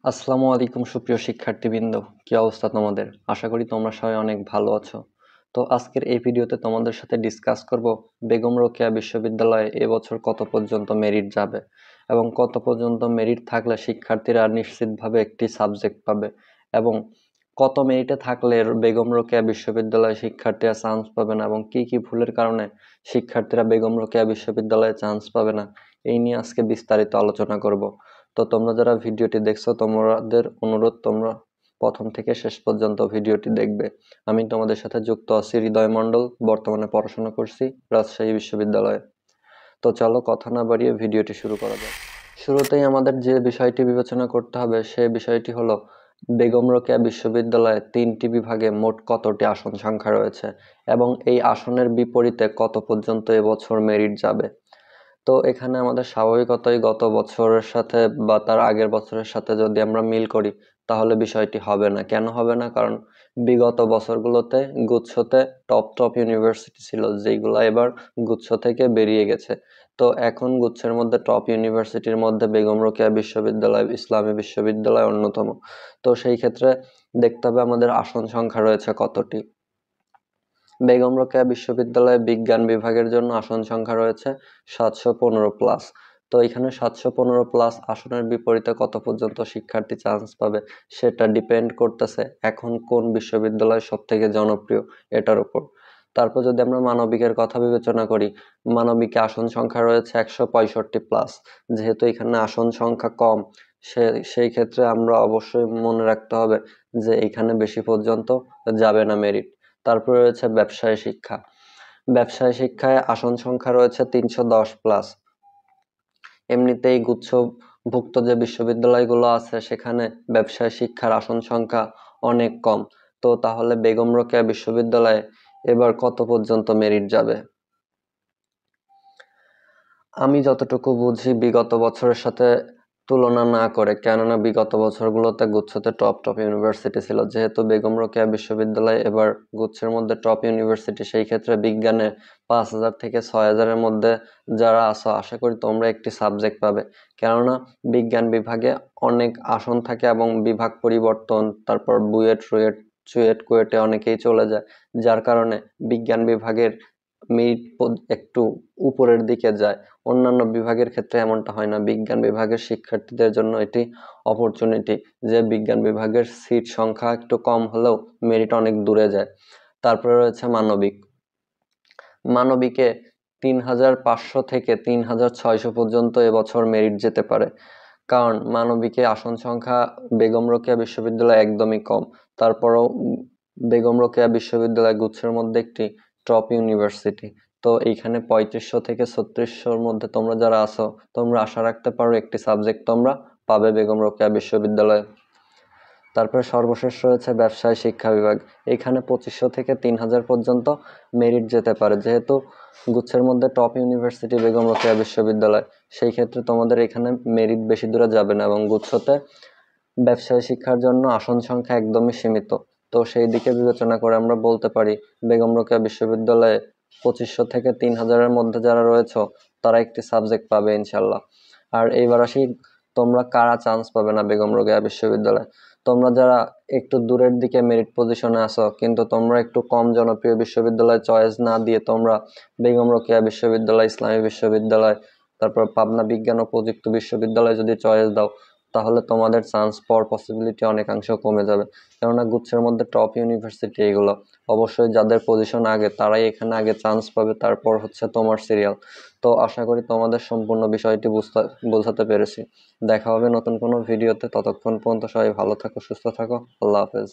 আসসালামু আলাইকুম সুপ্রিয় শিক্ষার্থীবৃন্দ, কি অবস্থা তোমাদের? আশা করি তোমরা সবাই অনেক ভালো আছো। তো আজকের এই ভিডিওতে তোমাদের সাথে ডিসকাস করব বেগম রোকেয়া বিশ্ববিদ্যালয়ে এবছর কত পর্যন্ত মেরিট যাবে এবং কত পর্যন্ত মেরিট থাকলে শিক্ষার্থীরা নিশ্চিতভাবে একটি সাবজেক্ট পাবে এবং কত মেরিটে থাকলে বেগম রোকেয়া বিশ্ববিদ্যালয়ে শিক্ষার্থীরা চান্স পাবে না এবং কি কি ভুলের কারণে শিক্ষার্থীরা বেগম রোকেয়া বিশ্ববিদ্যালয়ে চান্স পাবে না, এই নিয়ে আজকে বিস্তারিত আলোচনা করব। তো তোমরা যারা ভিডিওটি দেখছো তোমাদের অনুরোধ তোমরা প্রথম থেকে শেষ পর্যন্ত ভিডিওটি দেখবে। আমি তোমাদের সাথে যুক্ত আছি হৃদয় মণ্ডল, বর্তমানে পড়াশোনা করছি রাজশাহী বিশ্ববিদ্যালয়ে। তো চলো কথা না বাড়িয়ে ভিডিওটি শুরু করা যাক। শুরুতেই আমাদের যে বিষয়টি বিবেচনা করতে হবে সেই বিষয়টি হলো বেগম রোকেয়া বিশ্ববিদ্যালয়ে 3টি বিভাগে মোট কতটি আসন সংখ্যা রয়েছে এবং এই আসনের বিপরীতে কত পর্যন্ত এবছর মেরিট যাবে। তো এখানে আমাদের স্বাভাবিকতই গত বছরের সাথে বা তার আগের বছরের সাথে যদি আমরা মিল করি তাহলে বিষয়টি হবে না। কেন হবে না? কারণ বিগত বছরগুলোতে গুচ্ছতে টপ ইউনিভার্সিটি ছিল, যেগুলো এবার গুচ্ছ থেকে বেরিয়ে গেছে। তো এখন গুচ্ছের মধ্যে টপ ইউনিভার্সিটির মধ্যে বেগম রোকেয়া বিশ্ববিদ্যালয়, ইসলামী বিশ্ববিদ্যালয় অন্যতম। তো সেই ক্ষেত্রে দেখতে হবে আমাদের আসন সংখ্যা রয়েছে কতটি। বেগম রোকেয়া বিশ্ববিদ্যালয়ে বিজ্ঞান বিভাগের জন্য আসন সংখ্যা রয়েছে 715+। তো এখানে 715+ আসনের বিপরীতে কত পর্যন্ত শিক্ষার্থী চান্স পাবে সেটা ডিপেন্ড করতেছে এখন কোন বিশ্ববিদ্যালয় সব থেকে জনপ্রিয় এটার উপর। তারপর যদি আমরা মানবিকের কথা বিবেচনা করি, মানবিকে আসন সংখ্যা রয়েছে 165+। যেহেতু এখানে আসন সংখ্যা কম, সেই ক্ষেত্রে আমরা অবশ্যই মনে রাখতে হবে যে এখানে বেশি পর্যন্ত যাবে না মেরিট। তারপরে রয়েছে ব্যবসায় শিক্ষা। ব্যবসায় শিক্ষায় আসন সংখ্যা রয়েছে 310+। এমনিতেই গুচ্ছভুক্ত যে বিশ্ববিদ্যালয়গুলো আছে সেখানে ব্যবসায় শিক্ষার আসন সংখ্যা অনেক কম। তো তাহলে বেগম রোকেয়া বিশ্ববিদ্যালয়ে এবার কত পর্যন্ত মেরিট যাবে? আমি যতটুকু বুঝি বিগত বছরের সাথে তুলনা না করে, কেননা বিগত বছরগুলোতে গুচ্ছতে টপ ইউনিভার্সিটি ছিল, যেহেতু বেগম রোকেয়া বিশ্ববিদ্যালয় এবার গুচ্ছের মধ্যে টপ ইউনিভার্সিটি, সেই ক্ষেত্রে বিজ্ঞানে 5,000 থেকে 6,000-এর মধ্যে যারা আসো আশা করি তোমরা একটি সাবজেক্ট পাবে। কেননা বিজ্ঞান বিভাগে অনেক আসন থাকে এবং বিভাগ পরিবর্তন, তারপর বুয়েট রুয়েট চুয়েট কুয়েটে অনেকেই চলে যায়, যার কারণে বিজ্ঞান বিভাগের মেরিট একটু উপরের দিকে যায়। অন্যান্য বিভাগের ক্ষেত্রে এমনটা হয় না। বিজ্ঞান বিভাগের শিক্ষার্থীদের জন্য এটি অপরচুনিটি যে বিজ্ঞান বিভাগের সিট সংখ্যা একটু কম হলেও মেরিট অনেক দূরে যায়। তারপরে রয়েছে মানবিক। মানবিকে 3,500 থেকে 3,600 পর্যন্ত এবছর মেরিট যেতে পারে, কারণ মানবিকে আসন সংখ্যা বেগম রোকেয়া বিশ্ববিদ্যালয় একদমই কম। তারপরও বেগম রোকেয়া বিশ্ববিদ্যালয় গুচ্ছের মধ্যে একটি টপ ইউনিভার্সিটি। তো এইখানে 3500 থেকে 3600-র মধ্যে তোমরা যারা আছো তোমরা আশা রাখতে পারো একটি সাবজেক্ট তোমরা পাবে বেগম রোকেয়া বিশ্ববিদ্যালয়ে। তারপরে সর্বশেষ রয়েছে ব্যবসায় শিক্ষা বিভাগ। এখানে 2500 থেকে 3000 পর্যন্ত মেরিট যেতে পারে। যেহেতু গুচ্ছের মধ্যে টপ ইউনিভার্সিটি বেগম রোকেয়া বিশ্ববিদ্যালয়, সেই ক্ষেত্রে তোমাদের এখানে মেরিট বেশি দূরে যাবে না এবং গুচ্ছতে ব্যবসায় শিক্ষার জন্য আসন সংখ্যা একদমই সীমিত। তো সেই দিকে বিবেচনা করে আমরা বলতে পারি বেগম রোকেয়া বিশ্ববিদ্যালয়ে 2500 থেকে 3000-এর মধ্যে যারা রয়েছে তারা একটি সাবজেক্ট পাবে ইনশাল্লাহ। আর এইবার আসি তোমরা কারা চান্স পাবে না বেগম রোকেয়া বিশ্ববিদ্যালয়ে। তোমরা যারা একটু দূরের দিকে মেরিট পজিশনে আসো কিন্তু তোমরা একটু কম জনপ্রিয় বিশ্ববিদ্যালয় চয়েস না দিয়ে তোমরা বেগম রোকেয়া বিশ্ববিদ্যালয়, ইসলামী বিশ্ববিদ্যালয়, তারপর পাবনা বিজ্ঞান ও প্রযুক্তি বিশ্ববিদ্যালয় যদি চয়েস দাও তাহলে তোমাদের চান্স পাওয়ার পসিবিলিটি অনেকাংশ কমে যাবে। কেননা গুচ্ছের মধ্যে টপ ইউনিভার্সিটি এগুলো, অবশ্যই যাদের পজিশন আগে তারাই এখানে আগে চান্স পাবে, তারপর হচ্ছে তোমার সিরিয়াল। তো আশা করি তোমাদের সম্পূর্ণ বিষয়টি বোঝাতে পেরেছি। দেখা হবে নতুন কোনো ভিডিওতে, ততক্ষণ পর্যন্ত সবাই ভালো থাকো, সুস্থ থাকো, আল্লাহ হাফেজ।